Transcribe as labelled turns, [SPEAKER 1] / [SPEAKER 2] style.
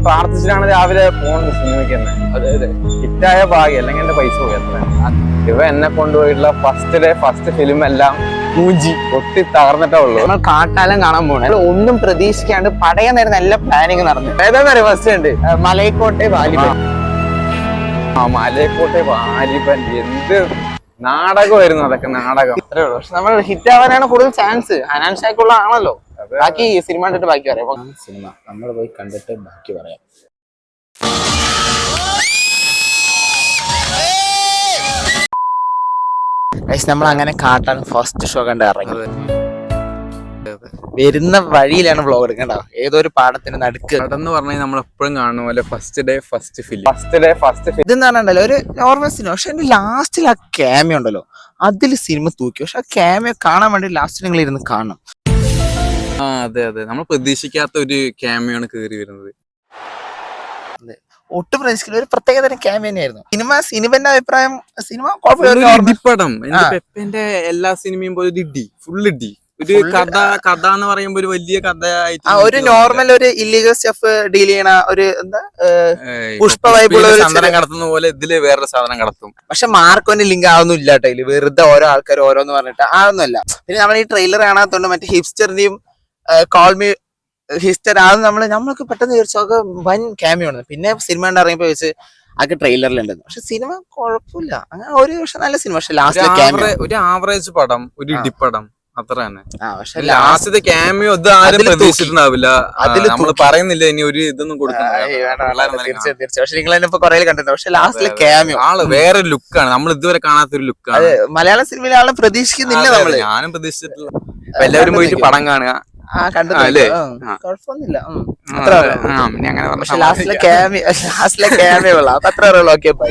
[SPEAKER 1] പ്രാർത്ഥിച്ചിട്ടാണ് രാവിലെ പോകുന്നത് സിനിമയ്ക്ക് തന്നെ. അതെ അതെ, ഹിറ്റായ ഭാഗ്യം, അല്ലെങ്കിൽ എന്റെ പൈസ പോയി അത്ര. ഇവ എന്നെ കൊണ്ടുപോയിട്ടുള്ള ഫസ്റ്റ് ഡേ ഫസ്റ്റ് ഫിലിം എല്ലാം പൂജി ഒത്തി തകർന്നിട്ടേ ഉള്ളൂ.
[SPEAKER 2] നമ്മൾ കാട്ടാലം കാണാൻ പോണേ, ഒന്നും പ്രതീക്ഷിക്കാണ്ട് പടയാൻ നേരം നല്ല പ്ലാനിങ് നടന്നു. ഏതാന്നറിയ ഫസ്റ്റ് ഉണ്ട് മലയക്കോട്ടെ വാലിബൻ.
[SPEAKER 1] ആ മലയക്കോട്ടെ വാലിബൻ എന്ത് നാടകമായിരുന്നു, അതൊക്കെ നാടകം.
[SPEAKER 2] അത്രേ ഉള്ളൂ. പക്ഷെ നമ്മൾ ഹിറ്റ് ആവാനാണ് കൂടുതൽ ചാൻസ്. ഹനാൻ ഷാക്കുള്ള ആണല്ലോ. ബാക്കി സിനിമ കണ്ടിട്ട് ബാക്കി പറയാം.
[SPEAKER 3] സിനിമ നമ്മൾ പോയി കണ്ടിട്ട് ബാക്കി പറയാം. നമ്മൾ അങ്ങനെ കാട്ടാൻ ഫസ്റ്റ് ഷോ കണ്ട് ഇറങ്ങി. വരുന്ന വഴിയിലാണ് വ്ലോഗ് എടുക്കണ്ട. ഏതോ ഒരു പാടത്തിന്റെ നടുക്ക്
[SPEAKER 1] എന്ന് പറഞ്ഞാൽ നമ്മൾ എപ്പോഴും കാണുന്ന പോലെ ഫസ്റ്റ് ഡേ ഫസ്റ്റ് ഫിലിം
[SPEAKER 3] ഇതെന്ന് പറഞ്ഞിട്ടുണ്ടല്ലോ ഒരു നോർമൽ സിനിമ. പക്ഷെ എന്റെ ലാസ്റ്റിൽ ആ ക്യാമിയോ ഉണ്ടല്ലോ, അതിൽ സിനിമ തൂക്കി. പക്ഷെ ആ ക്യാമിയോ കാണാൻ വേണ്ടി ലാസ്റ്റ് നിങ്ങൾ ഇരുന്ന് കാണണം.
[SPEAKER 1] അതെ അതെ, നമ്മൾ പ്രതീക്ഷിക്കാത്ത ഒരു ക്യാമിയാണ് കേറി വരുന്നത്.
[SPEAKER 3] ഒട്ടും പ്രതീക്ഷിക്കില്ല. ഒരു പ്രത്യേക തരം ക്യാമിയോ തന്നെയായിരുന്നു. സിനിമന്റെ അഭിപ്രായം സിനിമ
[SPEAKER 1] ഇടിപ്പടം. പെപ്പന്റെ എല്ലാ സിനിമയും പോലെ ഒരു ഇടി, ഫുൾ ഇടി. ഒരു കഥ എന്ന് പറയുമ്പോ ഒരു വലിയ കഥയായിട്ട്
[SPEAKER 3] ഒരു നോർമൽ ഒരു ഇല്ലീഗൽ സ്റ്റഫ് ഡീൽ ചെയ്യണ ഒരു എന്താ പുഷ്പ വൈബുള്ള
[SPEAKER 1] സാധനം കടത്തുന്ന പോലെ ഇതില് വേറൊരു സാധനം കടത്തും.
[SPEAKER 3] പക്ഷെ മാർക്കോന്റെ ലിങ്ക് ആവുന്നും ഇല്ല കേട്ടോ. ഇതില് വെറുതെ ഓരോ ആൾക്കാർ ഓരോന്ന് പറഞ്ഞിട്ട് ആവുന്നില്ല. പിന്നെ നമ്മൾ ഈ ട്രെയിലർ കാണാത്തോണ്ട് മറ്റേ ഹിപ്സ്റ്ററിന്റെയും കോൾ മീ ഹിസ്റ്റർ അത് നമ്മൾക്ക് പെട്ടെന്ന് ചോദിച്ചൊക്കെ വൻ ക്യാമിയോ ആണ്. പിന്നെ സിനിമ കണ്ട് ഇറങ്ങിയപ്പോ വെച്ച് അതൊക്കെ ട്രെയിലറിലുണ്ടെന്ന്. പക്ഷെ സിനിമ കുഴപ്പമില്ല, അങ്ങനെ ഒരു പക്ഷെ നല്ല സിനിമ. പക്ഷെ ലാസ്റ്റ്
[SPEAKER 1] ഒരു ആവറേജ് പടം, ഒരു ഇടിപ്പടം അത്ര തന്നെ.
[SPEAKER 3] പക്ഷെ
[SPEAKER 1] ലാസ്റ്റ് ക്യാമിയോ ഇത് ആരും പ്രതീക്ഷിച്ചിട്ടുണ്ടാവില്ല. നമ്മൾ പറയുന്നില്ല ഇനി ഒരു ഇതൊന്നും കൊടുക്കുന്നില്ല.
[SPEAKER 3] പക്ഷെ നിങ്ങൾ തന്നെ ഇപ്പൊ കുറെ കണ്ടിട്ടുണ്ട്. പക്ഷെ ലാസ്റ്റിലെ ക്യാമിയോ
[SPEAKER 1] ആള് വേറെ ലുക്കാണ്, നമ്മൾ ഇതുവരെ കാണാത്തൊരു ലുക്കാണ്.
[SPEAKER 3] മലയാള സിനിമയിലെ ആളെ പ്രതീക്ഷിക്കുന്നില്ല നമ്മള്.
[SPEAKER 1] ഞാനും പ്രതീക്ഷിച്ചിട്ടില്ല. എല്ലാവരും പോയിട്ട് പടം കാണുക.
[SPEAKER 3] കുഴപ്പമൊന്നുമില്ല.
[SPEAKER 1] അങ്ങനെ
[SPEAKER 3] ലാസ്റ്റിലെ ക്യാമിയോ അത്ര ഓക്കെ ബൈ.